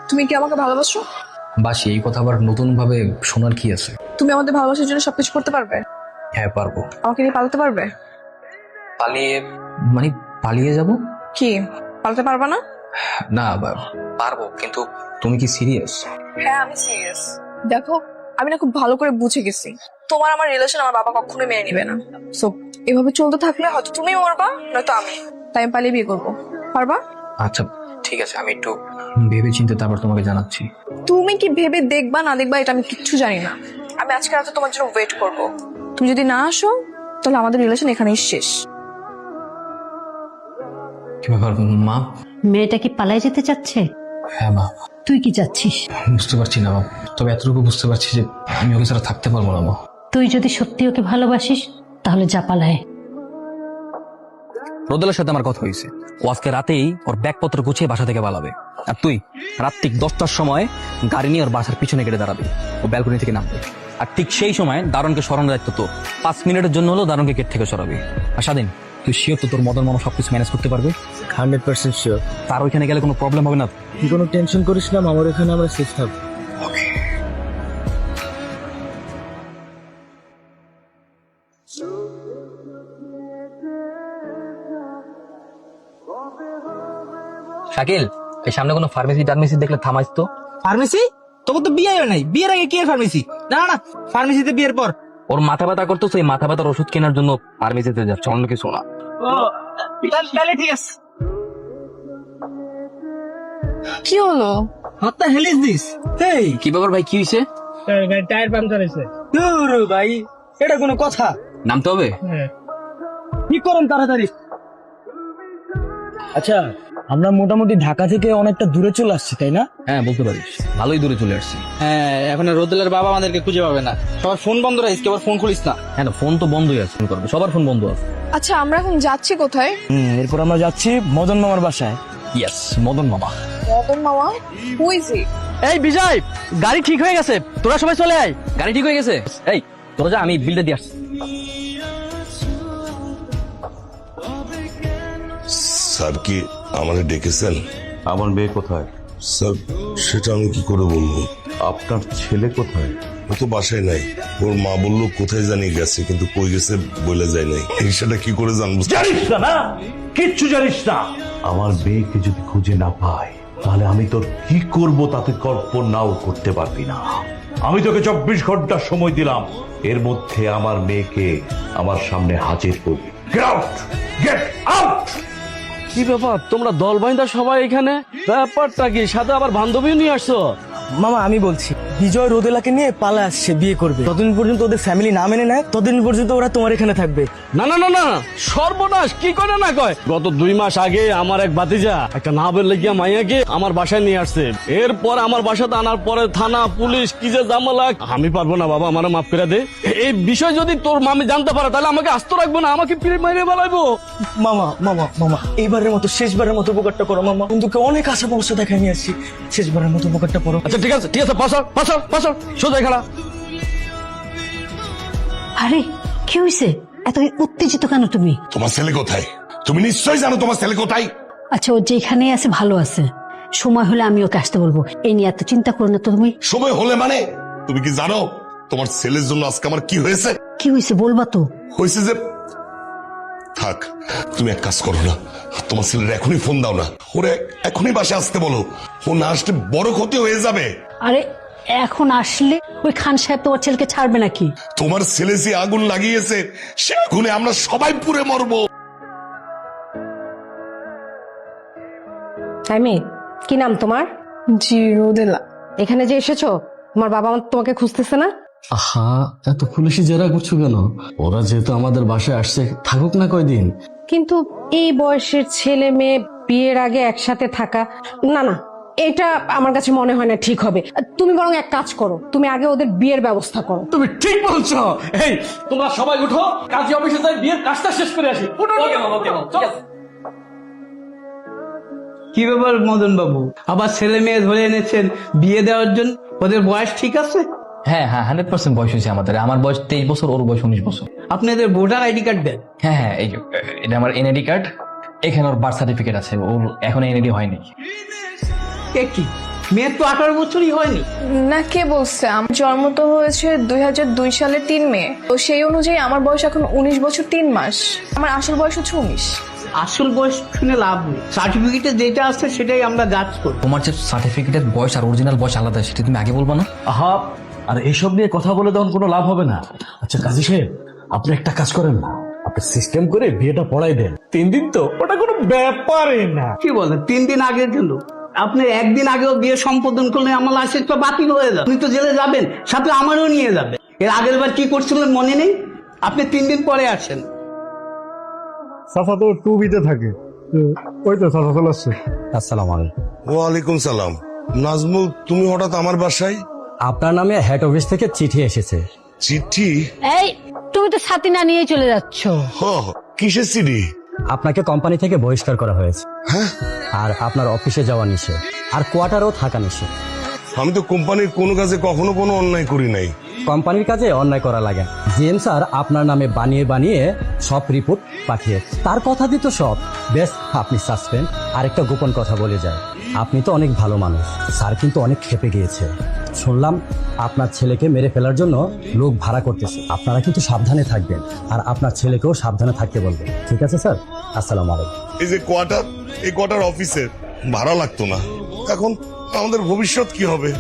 তুমি কি আমাকে ভালোবাসো? বাসি, এই কথা আবার নতুন ভাবে শোনার কি আছে? তুমি আমাদের ভালোবাসার জন্য সবকিছু করতে পারবে? হ্যাঁ পারবো। আমাকে নিয়ে পালাতে পারবে? পালিয়ে মানে পালিয়ে যাব? কি পালাতে পারবা না? না পারবো, কিন্তু তুমি কি সিরিয়াস? হ্যাঁ আমি সিরিয়াস। দেখো আমি না খুব ভালো করে বুঝে গেছি তোমার আমার রিলেশন আমার বাবা কখনোই মেনে নিবে না। সো এভাবে চলতে থাকলে হয়তো তুমি মরবা নয়তো আমি। তাই আমি পালিয়ে বিয়ে করবো। পারবা? আচ্ছা ঠিক আছে, আমি একটু ভেবে চিন্তে তারপর তোমাকে জানাচ্ছি। তুমি কি ভেবে দেখবা না দেখবা এটা আমি কিচ্ছু জানি না। আমি আজকে রাতে তোমার জন্য ওয়েট করব। তুমি যদি না আসো তাহলে আমাদের রিলেশন এখানেই শেষ। কি ব্যাপার মা? মেয়েটা কি পালাই যেতে চাচ্ছে? হ্যাঁ মা। তুই কি চাচ্ছিস? বুঝতে পারছি না মা, তবে এতটুকু বুঝতে পারছি যে আমি ওকে ছাড়া থাকতে পারবো না মা। তুই যদি সত্যি ওকে ভালোবাসিস তাহলে যা পালায়। রোদেলার সাথে আমার কথা হয়েছে, ও আজকে রাতেই ওর ব্যাগপত্র গুছিয়ে বাসা থেকে পালাবে। আর তুই রাত ঠিক 10টার সময় গাড়ি নিয়ে ওর বাসার পিছনে কেটে দাঁড়াবি, ও ব্যালকনি থেকে নামবে। আর ঠিক সেই সময় দারুণকে সরানোর দায়িত্ব তোর। 5 মিনিটের জন্য হলেও দারুণকে গেট থেকে সরাবি। আর স্বাধীন, তুই শিওর তো তোর মদন মামা সবকিছু ম্যানেজ করতে পারবে? 100% শিওর। তার ওইখানে গেলে কোনো প্রবলেম হবে না? তুই কোনো টেনশন করিস না, আমার এখানে আমরা সেফ থাকবো। শাকিল, এই সামনে কোনো ফার্মেসি টার্মেসি দেখলে থামাইস তো। ফার্মেসি? তোকে তো বিয়ে নাই, বিয়ের আগে কি ফার্মেসি? না না, ফার্মেসিতে বিয়ের পর। ওর মাথা ব্যথা করতো, সেই মাথা ব্যথার ওষুধ কেনার জন্য ফার্মেসিতে যাচ্ছে, অন্য কিছু না। তাহলে ঠিক আছে। কি হলো? What the hell is this? এই কি ব্যাপার ভাই, কি হয়েছে? টায়ার পাংচার হয়েছে। ধুর ভাই, এটা কোনো কথা? নামতে হবে? কি করুন তাড়াতাড়ি। আচ্ছা, আমরা মোটামুটি ঢাকা থেকে অনেকটা দূরে চলে আসছি, তাই না? হ্যাঁ বলতে পারিস, ভালোই দূরে চলে আসছি। হ্যাঁ, এখন রোদেলের বাবা আমাদেরকে খুঁজে পাবে না। সবার ফোন বন্ধ রাখিস, কেউ ফোন খুলিস না। হ্যাঁ না, ফোন তো বন্ধই আছে, ফোন করবে, সবার ফোন বন্ধ আছে। আচ্ছা আমরা এখন যাচ্ছি কোথায়? এরপর আমরা যাচ্ছি মদন মামার বাসায়। ইয়েস, মদন মামা। মদন মামা? Who is he? এই বিজয়, গাড়ি ঠিক হয়ে গেছে, তোরা সবাই চলে আয়। গাড়ি ঠিক হয়ে গেছে, এই তোরা যা, আমি বিলটা দিয়ে আসছি। স্যার কি আমাদের ডেকেছেন? আমার মেয়ে কোথায়? স্যার সেটা আমি কি করে বলবো? আপনার ছেলে কোথায়? ও তো বাসায় নাই। ওর মা বললো কোথায় জানি গেছে, কিন্তু কই গেছে বলে যায় নাই। এই সেটা কি করে জানবো? জানিস না? না কিচ্ছু জানিস না। আমার মেয়েকে যদি খুঁজে না পাই তাহলে আমি তোর কি করব তাতে কল্পনাও করতে পারবি না। আমি তোকে 24 ঘন্টা সময় দিলাম, এর মধ্যে আমার মেয়েকে আমার সামনে হাজির করবি। Get out, get out. কি ব্যাপার, তোমরা দল বাইন্দা সবাই এখানে? ব্যাপারটা কি, সাথে আবার বান্ধবীও নিয়ে আসছো? মামা আমি বলছি, বিজয় রোদেলাকে নিয়ে পালা আসছে, বিয়ে করবে। ততদিন পর্যন্ত ওদের ফ্যামিলি না মেনে নেয় ততদিন পর্যন্ত ওরা তোমার এখানে থাকবে। না না না না, সর্বনাশ, কি করে না কয়। গত 2 মাস আগে আমার এক ভাতিজা একটা না বের গিয়া মাইয়াকে আমার বাসায় নিয়ে আসছে। এরপর আমার বাসাতে আনার পরে থানা পুলিশ কি যে ঝামেলা। আমি পারবো না বাবা, আমার মাফ করে দে। এই বিষয় যদি তোর মামি জানতে পারে তাহলে আমাকে আস্ত রাখবো না, আমাকে পিড়ে মাইরে বেলাইবো। মামা মামা মামা, এইবারের মতো শেষবারের মতো উপকারটা করো মামা। বন্ধুকে অনেক আশা ভরসা দেখাই নিয়ে আসছি, শেষবারের মতো উপকারটা করো। আচ্ছা ঠিক আছে, ঠিক আছে, পাশা পাশা পাশা, সোজা খাড়া। আরে কি হয়েছে, এত উত্তেজিত কেন তুমি? তোমার ছেলে কোথায়? তুমি নিশ্চয়ই জানো তোমার ছেলে কোথায়। আচ্ছা, ও যেখানে আছে ভালো আছে, সময় হলে আমি ওকে আসতে বলবো। এই নিয়ে এত চিন্তা করো না তো তুমি। সময় হলে মানে? তুমি কি জানো তোমার ছেলের জন্য আজকে আমার কি হয়েছে? কি হয়েছে বলবা তো? হয়েছে যে, থাক তুমি এক কাজ করো না, তোমার ছেলের এখনই ফোন দাও না, ওরে এখনই বাসে আসতে বলো। ও না আসলে বড় ক্ষতি হয়ে যাবে। আরে এখন আসলে ওই খান সাহেব তোমার ছেলেকে ছাড়বে নাকি? তোমার ছেলে যে আগুন লাগিয়েছে সে আগুনে আমরা সবাই পুড়ে মরবো। টাইমে কি নাম তোমার? জি রোদেলা। এখানে যে এসেছো, তোমার বাবা মা তোমাকে খুঁজতেছে না? আহা, এত পুলিশি জেরা করছো কেন? ওরা যেহেতু আমাদের বাসায় আসছে, থাকুক না কয়দিন। কিন্তু এই বয়সের ছেলে মেয়ে বিয়ের আগে একসাথে থাকা, না না, এটা আমার কাছে মনে হয় না ঠিক হবে। তুমি বরং এক কাজ করো, তুমি আগে ওদের বিয়ের ব্যবস্থা করো। তুমি ঠিক বলছো। এই তোমরা সবাই উঠো, কাজী অফিসে যাই বিয়ের কাজটা শেষ করে আসি। কি ব্যাপার মদন বাবু, আবার ছেলে মেয়ে ধরে এনেছেন বিয়ে দেওয়ার জন্য? ওদের বয়স ঠিক আছে? হ্যাঁ হ্যাঁ, 100% বয়স হয়েছে আমাদের। আমার বয়স 23 বছর, ওর বয়স 19 বছর। আপনাদের ভোটার আইডি কার্ড দেন? হ্যাঁ হ্যাঁ, এই যে এটা আমার এনআইডি কার্ড, এখানে ওর বার্থ সার্টিফিকেট আছে, ওর এখন এনআইডি হয়নি। এ কি, মেয়ের তো 18 বছরই হয়নি। না, কে বলছে? আমার জন্ম তো হয়েছে 2002 সালের 3 মে। তো সেই অনুযায়ী আমার বয়স এখন 19 বছর 3 মাস। আমার আসল বয়স হচ্ছে 19। আসল বয়স শুনে লাভ নেই, সার্টিফিকেটে যেটা আছে সেটাই আমরা জাজ করব। তোমার যে সার্টিফিকেটের বয়স আর অরিজিনাল বয়স আলাদা, সেটা তুমি আগে বলবা না? আহা, আর এসব নিয়ে কথা বলে তখন কোনো লাভ হবে না। আচ্ছা কাজী সাহেব, আপনি একটা কাজ করেন না, আপনি সিস্টেম করে বিয়েটা পড়াই দেন। 3 দিন তো ওটা কোনো ব্যাপারই না। কি বলেন 3 দিন আগে গেল? আপনি একদিন আগেও বিয়ে সম্পাদন করলে আমার লাইসেন্স তো বাতিল হয়ে যাবে। আপনি তো জেলে যাবেন, সাথে আমারও নিয়ে যাবে। এর আগের বার কি করছিলেন মনে নেই? আপনি 3 দিন পরে আসেন। চাচা তো টুবিতে থাকে, ওই তো চাচা চলে আসছে। আসসালামু আলাইকুম। ওয়ালাইকুম সালাম। নাজমুল, তুমি হঠাৎ আমার বাসায়? আপনার নামে হেড অফিস থেকে চিঠি এসেছে। চিঠি? এই তুমি তো ছাতি না নিয়ে চলে যাচ্ছ। কিসের চিঠি? আপনাকে কোম্পানি থেকে বহিষ্কার করা হয়েছে। হ্যাঁ? আর আপনার অফিসে যাওয়া নিষেধ, আর কোয়ার্টারও থাকা নিষেধ। আমি তো কোম্পানির কোনো কাজে কখনো কোনো অন্যায় করি নাই। কোম্পানির কাজে অন্যায় করা লাগে। জিএম স্যার আপনার নামে বানিয়ে বানিয়ে সব রিপোর্ট পাঠিয়ে, তার কথা দিত সব। বেশ, আপনি সাসপেন্ড। আরেকটা গোপন কথা বলে যায়, আপনি তো অনেক ভালো মানুষ, স্যার কিন্তু অনেক ক্ষেপে গিয়েছে। শুনলাম আপনার ছেলেকে মেরে ফেলার জন্য লোক ভাড়া করতেছে। আপনারা কিন্তু সাবধানে থাকবেন, আর আপনার ছেলেকেও সাবধানে থাকতে বলবেন। ঠিক আছে স্যার, আসসালামু আলাইকুম। এই যে কোয়ার্টার, এই কোয়ার্টার অফিসের ভাড়া লাগতো না। এখন আমাদের ভবিষ্যৎ কি হবে?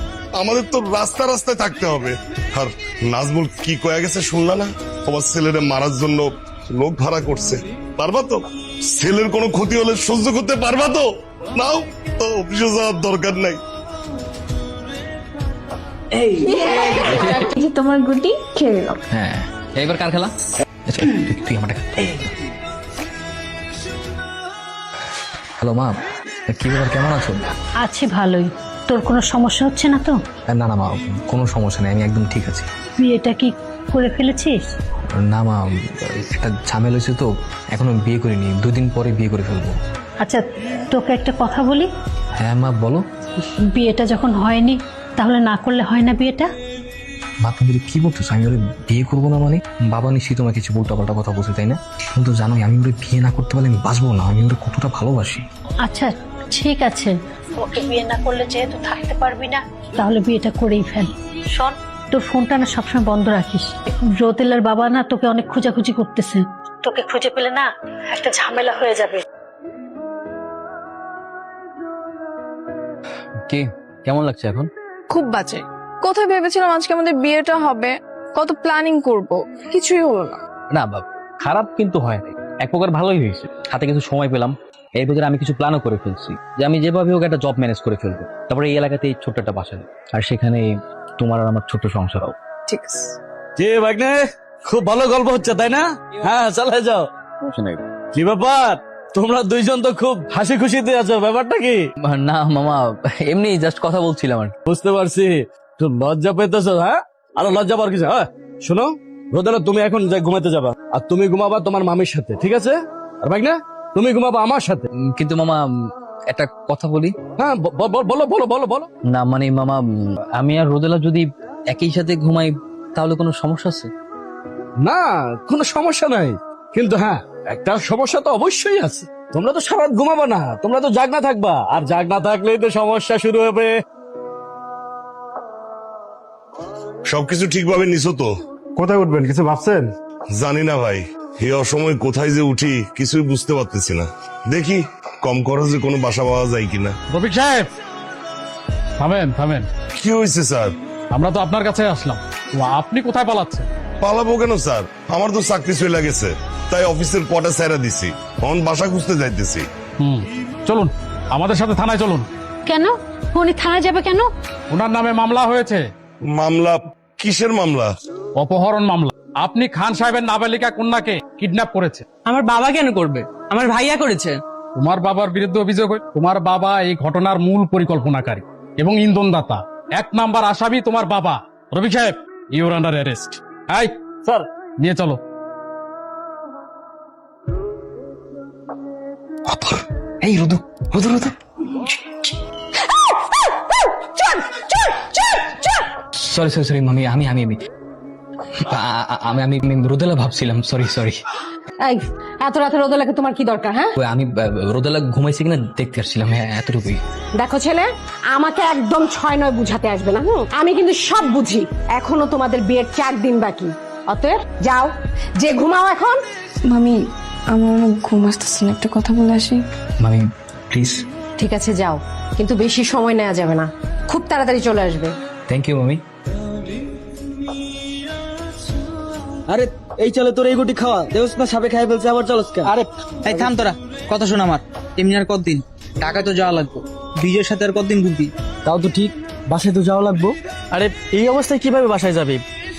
আমাদের তো রাস্তা রাস্তায় থাকতে হবে। আর নাজমুল কি কয়ে গেছে শুনলা না? তোমার ছেলেরে মারার জন্য লোক ভাড়া করছে। পারবা তো? ছেলের কোনো ক্ষতি হলে সহ্য করতে পারবা তো? নাও তো, অফিসে যাওয়ার দরকার নাই। তোমার গুটি খেয়ে নিলাম। হ্যাঁ, এইবার কার খেলা? আচ্ছা, তুই আমারটা খা। হ্যালো মা, কি ব্যাপার, কেমন আছো? আছি ভালোই। তোর কোনো সমস্যা হচ্ছে না তো? না না মা, কোনো সমস্যা নেই, আমি একদম ঠিক আছি। বিয়েটা কি করে ফেলেছিস? না মা, একটা ঝামেলা হয়েছে তো, এখনো বিয়ে করিনি, 2 দিন পরে বিয়ে করে ফেলবো। আচ্ছা, তোকে একটা কথা বলি। হ্যাঁ মা, বলো। বিয়েটা যখন হয়নি, তাহলে না করলে হয় না বিয়েটা? মা, তুমি কি বলতেছো? আমি ওরে বিয়ে করবো না মানে? বাবা নিশ্চয়ই তোমার কিছু উল্টাপাল্টা কথা বলছে, তাই না? কিন্তু জানোই আমি ওরে বিয়ে না করতে পারলে আমি বাঁচবো না। আমি ওরে কতটা ভালোবাসি। আচ্ছা ঠিক আছে, ওকে বিয়ে না করলে যেহেতু থাকতে পারবি না, তাহলে বিয়েটা করেই ফেল। শোন, তোর ফোনটা না সবসময় বন্ধ রাখিস। রোদেলার বাবা না তোকে অনেক খোঁজাখুঁজি করতেছে। তোকে খুঁজে পেলে না একটা ঝামেলা হয়ে যাবে। কি কেমন লাগছে এখন? খুব বাজে। কোথায় ভেবেছিলাম আজকে আমাদের বিয়েটা হবে, কত প্ল্যানিং করব, কিছুই হলো না। না বাবা, খারাপ কিন্তু হয় নাই, এক প্রকার ভালোই হয়েছে। হাতে কিছু সময় পেলাম, এর ভিতরে আমি কিছু প্ল্যানও করে ফেলছি যে আমি যেভাবে হোক একটা জব ম্যানেজ করে ফেলবো। তারপরে এই এলাকাতে এই ছোট্ট একটা বাসা নেই, আর সেখানে তোমার আর আমার ছোট্ট সংসারও। ঠিক আছে। যে ভাগ্নে, খুব ভালো গল্প হচ্ছে তাই না? হ্যাঁ, চলে যাও। কি ব্যাপার, তোমরা দুইজন তো খুব হাসি খুশিতে আছো, ব্যাপারটা কি? না মামা, এমনি জাস্ট কথা বলছিলাম আর। বুঝতে পারছি, তো লজ্জা পেতেছো। হ্যাঁ, আরো লজ্জা পাওয়ার কিছু? হ্যাঁ শোনো রোদেলা, তুমি এখন যাই ঘুমাতে যাবা, আর তুমি ঘুমাবা তোমার মামির সাথে, ঠিক আছে? আর ভাগ্নে, তুমি ঘুমাবা আমার সাথে। কিন্তু মামা একটা কথা বলি। হ্যাঁ, বলো বলো বলো বলো। না মানে মামা, আমি আর রোদেলা যদি একই সাথে ঘুমাই তাহলে কোনো সমস্যা আছে? না, কোনো সমস্যা নাই, কিন্তু হ্যাঁ একটা সমস্যা তো অবশ্যই আছে। তোমরা তো সারা রাত ঘুমাবা না, তোমরা তো জাগনা থাকবা, আর জাগনা থাকলেই তো সমস্যা শুরু হবে। সবকিছু ঠিকভাবে নিছো তো? কোথায় উঠবেন কিছু ভাবছেন? জানি না ভাই, এই অসময় কোথায় যে উঠি কিছুই বুঝতে পারতেছি না। দেখি কম খরচে কোনো বাসা পাওয়া যায় কিনা। রফিক সাহেব, থামেন থামেন। কি হয়েছে স্যার? আমরা তো আপনার কাছে আসলাম, আপনি কোথায় পালাচ্ছেন? পালাবো কেন স্যার? আমার তো চাকরি চলে গেছে, তাই অফিসের কোয়ার্টার ছেড়ে দিছি, এখন বাসা খুঁজতে যাইতেছি। চলুন আমাদের সাথে থানায় চলুন। কেন? উনি থানায় যাবে কেন? ওনার নামে মামলা হয়েছে। মামলা? কিসের মামলা? অপহরণ মামলা। আপনি খান সাহেবের নাবালিকা কন্যাকে কিডন্যাপ করেছে। আমার বাবা কেন করবে? আমার ভাইয়া করেছে। তোমার বাবার বিরুদ্ধে অভিযোগ, তোমার বাবা এই ঘটনার মূল পরিকল্পনাকারী এবং ইন্ধনদাতা। 1 নাম্বার আসামি তোমার বাবা। রফিক সাহেব, ইউর আন্ডার অ্যারেস্ট। এই স্যার, নিয়ে চলো। এই রোদু, রোদু রোদু, সরি সরি সরি মামি, আমি আমি আমি আমি আমি রোদেলা ভাবছিলাম, সরি সরি। এই এত রাতে রোদেলাকে তোমার কি দরকার? হ্যাঁ ওই আমি রোদেলা ঘুমাইছি কিনা দেখতে আসছিলাম, হ্যাঁ এতটুকুই। দেখো ছেলে, আমাকে একদম 6-9 বুঝাতে আসবে না। আমি কিন্তু সব বুঝি। এখনো তোমাদের বিয়ের 4 দিন বাকি। অতএব যাও, যে ঘুমাও এখন। মামি আমার অনেক ঘুম আসতেছে না, একটা কথা বলে আসি। মামি প্লিজ। ঠিক আছে যাও, কিন্তু বেশি সময় নেওয়া যাবে না, খুব তাড়াতাড়ি চলে আসবে। থ্যাংক ইউ মামি। আরে এই চলে তোর এই গুটি খাওয়া দেউস না, সাপে খাই ফেলছে, আবার চলস কেন? আরে এই থাম তোরা, কথা শোন আমার। এমনি আর কতদিন ঢাকা তো যাওয়া লাগবে, বিজয়ের সাথে আর কতদিন ঘুরবি? তাও তো ঠিক, বাসায় তো যাওয়া লাগবো। আরে এই অবস্থায় কিভাবে বাসায় যাবে?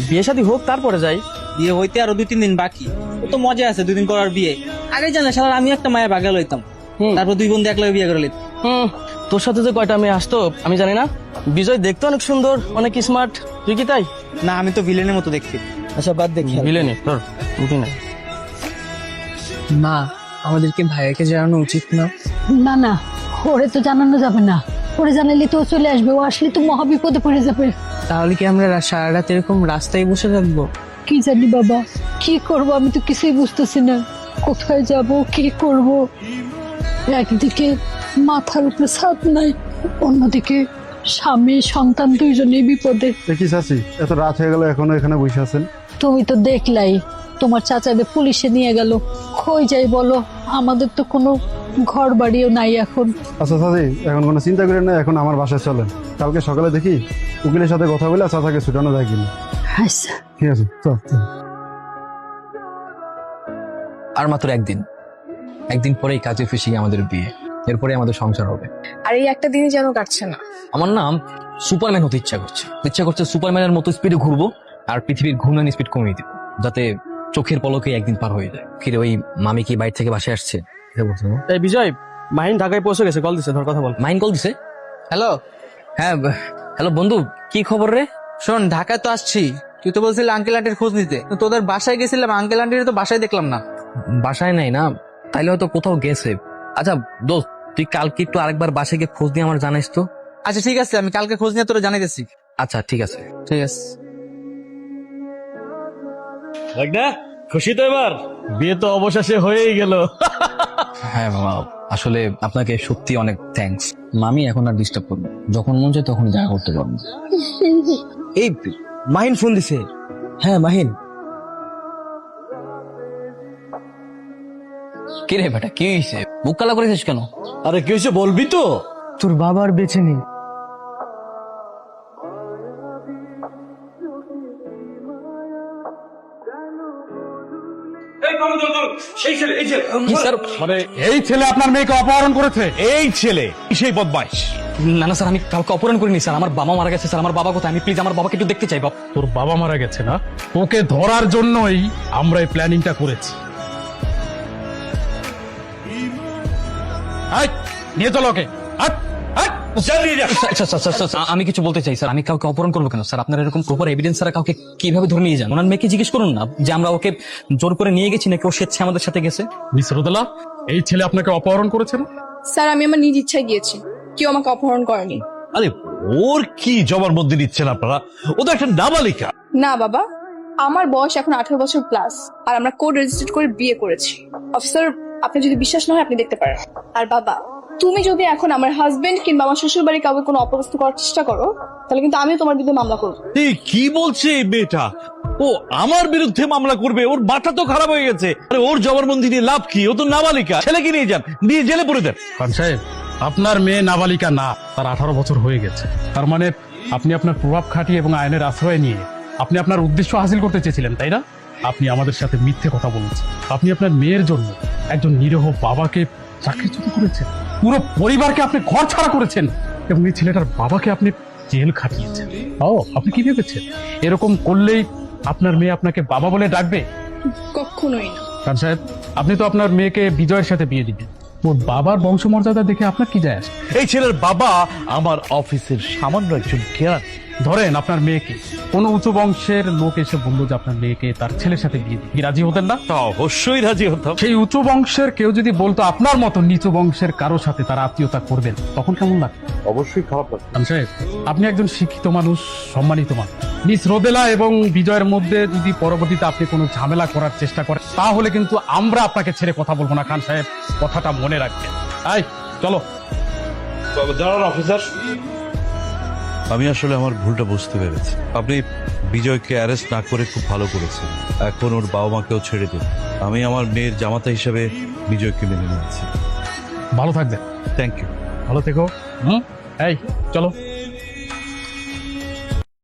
বিয়ে শাদী হোক তারপরে যাই। বিয়ে হইতে আরো 2-3 দিন বাকি, ও তো মজা আছে 2 দিন করার বিয়ে। আগে জানা সারা আমি একটা মায়া বাগা লইতাম, তারপর 2 বন্ধু একলা বিয়ে করে লইতাম। তোর সাথে যে কয়টা মেয়ে আসতো আমি জানি না। বিজয় দেখতে অনেক সুন্দর, অনেক স্মার্ট, তুই কি তাই? না, আমি তো ভিলেনের মতো দেখছি। আচ্ছা বাদ দেখি। মিলেনি তোর উঠি না। মা, আমাদেরকে ভাইয়াকে জানানো উচিত না? না না, ওরে তো জানানো যাবে না। ওরে জানালে তো ও চলে আসবে, ও আসলে তো মহা বিপদে পড়ে যাবে। তাহলে কি আমরা সারা রাত এরকম রাস্তায় বসে থাকবো? কি জানি বাবা, কি করব আমি তো কিছুই বুঝতেছি না। কোথায় যাব, কি করব? একদিকে মাথার উপরে ছাদ নাই, অন্যদিকে স্বামী সন্তান দুইজনেই বিপদে। দেখি চাচি, এত রাত হয়ে গেল এখনো এখানে বসে আছেন? তুমি তো দেখলাই তোমার চাচাদের পুলিশে নিয়ে গেল। কই যাই বলো, আমাদের তো কোনো ঘর বাড়িও নাই এখন। আচ্ছা চাচি, এখন কোনো চিন্তা করেন না, এখন আমার বাসায় চলেন। কালকে সকালে দেখি উকিলের সাথে কথা বলে চাচাকে ছুটানো যায় কিনা। আচ্ছা ঠিক আছে, চল। আর মাত্র একদিন পরেই কাজে ফিসে আমাদের বিয়ে, এরপরে আমাদের সংসার হবে। আর এই একটা দিনই যেন কাটছে না। আমার নাম সুপারম্যান হতে ইচ্ছা করছে সুপারম্যানের মতো স্পিডে ঘুরবো আর পৃথিবীর ঘূর্ণন স্পিড কমিয়ে দিব, যাতে চোখের পলকে একদিন পার হয়ে যায়। কিরে, ওই মামি কি বাইরে থেকে বাসায় আসছে? এই বিজয়, মাহিন ঢাকায় পৌঁছে গেছে, কল দিছে, ধর কথা বল। মাইন কল দিছে? হ্যালো, হ্যাঁ হ্যালো বন্ধু, কি খবর রে? শোন, ঢাকায় তো আসছি, তুই তো বলছিলি আঙ্কেল আন্টির খোঁজ নিতে, তো তোদের বাসায় গেছিলাম, আঙ্কেল আন্টির তো বাসায় দেখলাম না। বাসায় নাই না? তাইলে হয়তো কোথাও গেছে। আচ্ছা দোস্ত, তুই কালকে একটু আরেকবার বাসায় গিয়ে খোঁজ দিয়ে আমার জানাইস তো। আচ্ছা ঠিক আছে, আমি কালকে খোঁজ নিয়ে তোরা জানাইতেছি। আচ্ছা ঠিক আছে। ঠিক আছে। দেখ না, খুশি তো এবার? বিয়ে তো অবশেষে হয়েই গেল। হ্যাঁ বাবা, আসলে আপনাকে সত্যি অনেক থ্যাঙ্কস। মামি এখন আর ডিস্টার্ব করবে, যখন মন চায় তখন দেখা করতে পারবো। এই মাহিন ফোন দিছে। হ্যাঁ মাহিন। কি রে বেটা, কি হয়েছে? বুক কালা করেছিস কেন? আরে কি হয়েছে বলবি তো? তোর বাবার বেঁচে নেই। মানে এই ছেলে আপনার মেয়েকে অপহরণ করেছে। এই ছেলে সেই বদমাইশ। না না স্যার, আমি কাউকে অপহরণ করিনি স্যার। আমার বাবা মারা গেছে স্যার। আমার বাবা কোথায়? আমি প্লিজ আমার বাবাকে একটু দেখতে চাই। বাবা, তোর বাবা মারা গেছে না? ওকে ধরার জন্যই আমরা এই প্ল্যানিংটা করেছি। নিয়ে চলো ওকে। আমি কিছু বলতে চাই স্যার। আমি কাউকে অপহরণ করবো কেন স্যার? আপনার এরকম প্রপার এভিডেন্স ছাড়া কাউকে কিভাবে ধরে নিয়ে যান? ওনার মেয়েকে জিজ্ঞেস করুন না যে আমরা ওকে জোর করে নিয়ে গেছি নাকি ও স্বেচ্ছায় আমাদের সাথে গেছে। মিস রোদেলা, এই ছেলে আপনাকে অপহরণ করেছে না? স্যার আমি আমার নিজ ইচ্ছায় গিয়েছি, কেউ আমাকে অপহরণ করেনি। আরে ওর কি জবানবন্দি দিচ্ছেন আপনারা? ও তো একটা নাবালিকা। না বাবা, আমার বয়স এখন 18 বছর প্লাস, আর আমরা কোড রেজিস্টার করে বিয়ে করেছি। অফিসার, আপনি যদি বিশ্বাস না হয় আপনি দেখতে পারেন। আর বাবা, তুমি যদি এখন আমার হাজবেন্ড কিংবা আমার শ্বশুর বাড়ি কাউকে কোনো অপবস্তু করার চেষ্টা করো, তাহলে কিন্তু আমিও তোমার বিরুদ্ধে মামলা করবো। এই কি বলছে এই মেয়েটা? ও আমার বিরুদ্ধে মামলা করবে? ওর মাথা তো খারাপ হয়ে গেছে। আরে ওর জবানবন্দি দিয়ে লাভ কি? ও তো নাবালিকা। ছেলেকে নিয়ে যান, দিয়ে জেলে পড়ে দেন। খান সাহেব, আপনার মেয়ে নাবালিকা না, তার 18 বছর হয়ে গেছে। তার মানে আপনি আপনার প্রভাব খাটিয়ে এবং আইনের আশ্রয় নিয়ে আপনি আপনার উদ্দেশ্য হাসিল করতে চেয়েছিলেন, তাই না? আপনি আমাদের সাথে মিথ্যে কথা বলেছেন। আপনি আপনার মেয়ের জন্য একজন নিরীহ বাবাকে চাকরিচ্যুত করেছেন, পুরো পরিবারকে আপনি ঘর ছাড়া করেছেন, এবং এই ছেলেটার বাবাকে আপনি জেল খাটিয়েছেন। আপনি কি ভেবেছেন এরকম করলেই আপনার মেয়ে আপনাকে বাবা বলে ডাকবে? কখনোই না। খান সাহেব, আপনি তো আপনার মেয়েকে বিজয়ের সাথে বিয়ে দিবেন। ওর বাবার বংশমর্যাদা দেখে আপনার কি যায় আসে? এই ছেলের বাবা আমার অফিসের সামান্য একজন কেরান। ধরেন আপনার মেয়েকে কোনো উঁচু বংশের লোক এসে বললো যে আপনার মেয়েকে তার ছেলের সাথে বিয়ে দিন, কি রাজি হতেন না? অবশ্যই রাজি হতাম। সেই উঁচু বংশের কেউ যদি বলতো আপনার মতো নিচু বংশের কারো সাথে তার আত্মীয়তা করবেন, তখন কেমন লাগতো? অবশ্যই খারাপ লাগতো। খান সাহেব, আপনি একজন শিক্ষিত মানুষ, সম্মানিত মানুষ। মিস রোদেলা এবং বিজয়ের মধ্যে যদি পরবর্তীতে আপনি কোনো ঝামেলা করার চেষ্টা করেন, তাহলে কিন্তু আমরা আপনাকে ছেড়ে কথা বলবো না। খান সাহেব, কথাটা মনে রাখবেন। এই চলো। দাঁড়ান অফিসার, আমি আসলে আমার ভুলটা বুঝতে পেরেছি। আপনি বিজয়কে অ্যারেস্ট না করে খুব ভালো করেছেন। এখন ওর বাবা মাকেও ছেড়ে দিন। আমি আমার মেয়ের জামাতা হিসেবে বিজয়কে মেনে নিয়েছি। ভালো থাকবেন। Thank you. ভালো থেকো। এই চলো।